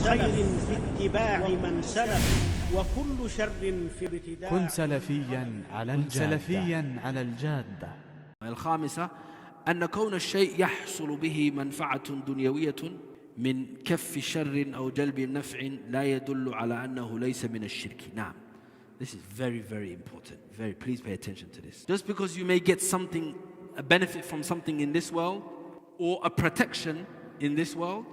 خير في اتباع من سلف وكل شر في ابتداع. كن سلفيا على الجادة. الخامسة أن كون الشيء يحصل به منفعة دنيوية من كف شر أو جلب نفع لا يدل على أنه ليس من الشرك. نعم. This is very, very important. Please pay attention to this. Just because you may get something, a benefit from something in this world, or a protection in this world,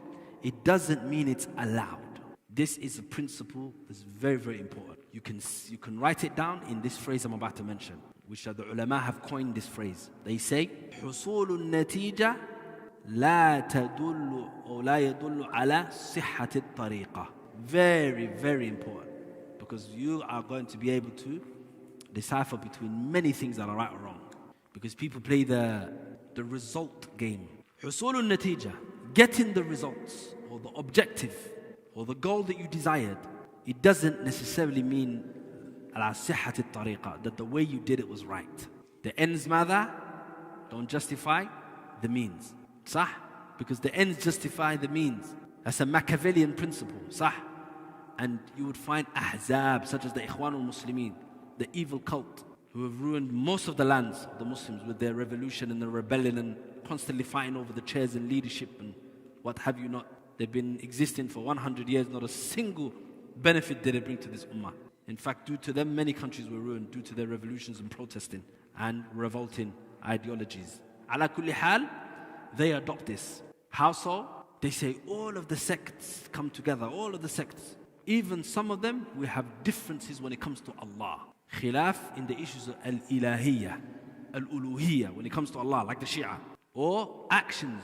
it doesn't mean it's allowed. This is a principle that's very, very important. You can write it down in this phrase I'm about to mention, which the ulama have coined this phrase. They say, حصول النتيجة لا تدل أو لا يدل على صحة الطريقة. Very, very important. Because you are going to be able to decipher between many things that are right or wrong. Because people play the result game. حصول النتيجة, getting the results or the objective or the goal that you desired, it doesn't necessarily mean على صحة الطريقة, that the way you did it was right. The ends ماذا? Don't justify the means. صح? Because the ends justify the means. That's a Machiavellian principle. صح? And you would find ahzab, such as the Ikhwaani, the evil cult, who have ruined most of the lands of the Muslims with their revolution and their rebellion and constantly fighting over the chairs and leadership and what have you not. They've been existing for 100 years, not a single benefit did they bring to this ummah. In fact, due to them, many countries were ruined due to their revolutions and protesting and revolting ideologies. Ala kulli hal, they adopt this. How so? They say all of the sects come together, all of the sects. Even some of them, we have differences when it comes to Allah. Khilaf in the issues of al-ilahiyya, al-uluhiyya, when it comes to Allah, like the Shia. Or actions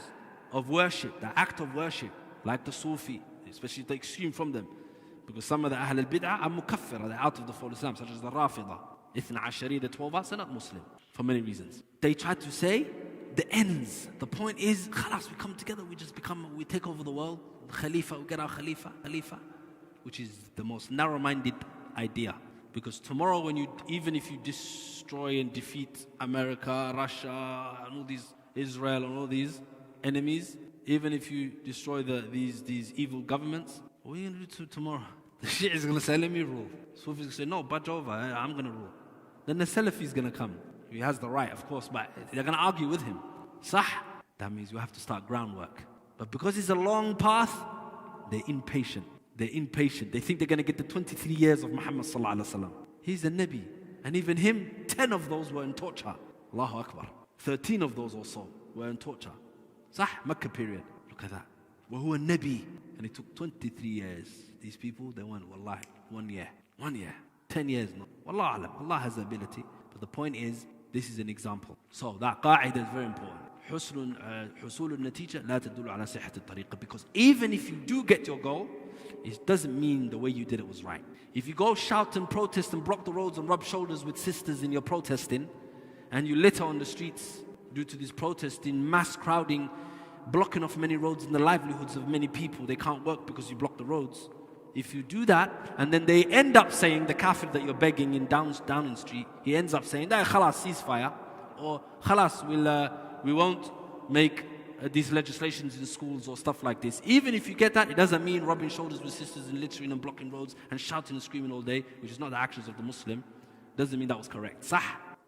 of worship, the act of worship, like the Sufi, especially the extreme from them. Because some of the Ahl al-Bid'ah are mukaffira, they're out of the fold of Islam, such as the Rafida. Ithna Ashari, the 12 are not Muslim, for many reasons. They try to say, the ends, the point is, khalas, we come together, we take over the world, the Khalifa, we get our Khalifa, which is the most narrow-minded idea. Because tomorrow, even if you destroy and defeat America, Russia, and all these, Israel, and all these enemies, even if you destroy these evil governments, what are you going to do tomorrow? The Shia is going to say, let me rule. Sufi is going to say, no, budge over, I'm going to rule. Then the Salafi is going to come. He has the right, of course, but they're going to argue with him. Sah? That means you have to start groundwork. But because it's a long path, they're impatient. They think they're going to get the 23 years of Muhammad sallallahu alaihi wasallam. He's a Nabi. And even him, 10 of those were in torture. Allahu Akbar. 13 of those also were in torture. Sah? Makkah period. Look at that. Wahu a Nabi. And it took 23 years. These people, they went, wallahi, 1 year. 1 year. 10 years, no. Wallah alam. Allah has the ability. But the point is, this is an example. So that qa'idah is very important. حصول النتيجة لا تدل على صحة الطريقة. Because even if you do get your goal, it doesn't mean the way you did it was right. If you go shout and protest and block the roads and rub shoulders with sisters in your protesting, and you litter on the streets due to this protesting, mass crowding, blocking off many roads and the livelihoods of many people, they can't work because you block the roads. If you do that, and then they end up saying, the kafir that you're begging in Downing Street, he ends up saying, khalas, ceasefire, or khalas, we won't make these legislations in schools or stuff like this. Even if you get that, it doesn't mean rubbing shoulders with sisters and littering and blocking roads and shouting and screaming all day, which is not the actions of the Muslim. Doesn't mean that was correct. Sah.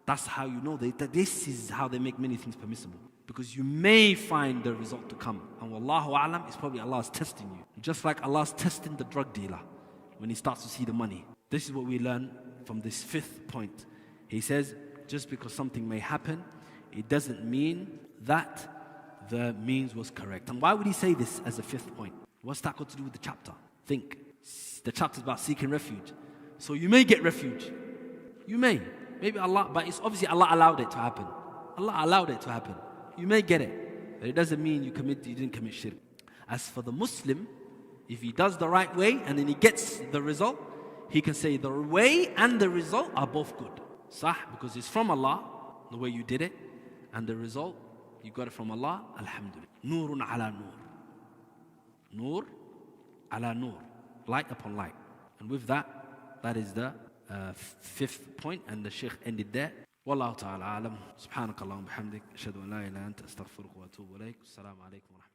That's how you know that this is how they make many things permissible. Because you may find the result to come. And wallahu a'lam, it's probably Allah's testing you. Just like Allah's testing the drug dealer when he starts to see the money. This is what we learn from this 5th point. He says, just because something may happen, it doesn't mean that the means was correct. And why would he say this as a 5th point? What's that got to do with the chapter? Think. The chapter is about seeking refuge. So you may get refuge. You may. Maybe Allah, but it's obviously Allah allowed it to happen. Allah allowed it to happen. You may get it. But it doesn't mean you didn't commit shirk. As for the Muslim, if he does the right way and then he gets the result, he can say the way and the result are both good. Sah, because it's from Allah, the way you did it, and the result, you got it from Allah, alhamdulillah. Noorun ala noor. Noor ala noor. Light upon light. And with that, that is the 5th point, and the Shaykh ended there. Wallahu ta'ala alam. Subhanakallahumma bihamdik. Ashhadu an la ilaha illa anta astaghfiruka wa atubu ilayk. Assalamu alaikum wa rahmatullahi.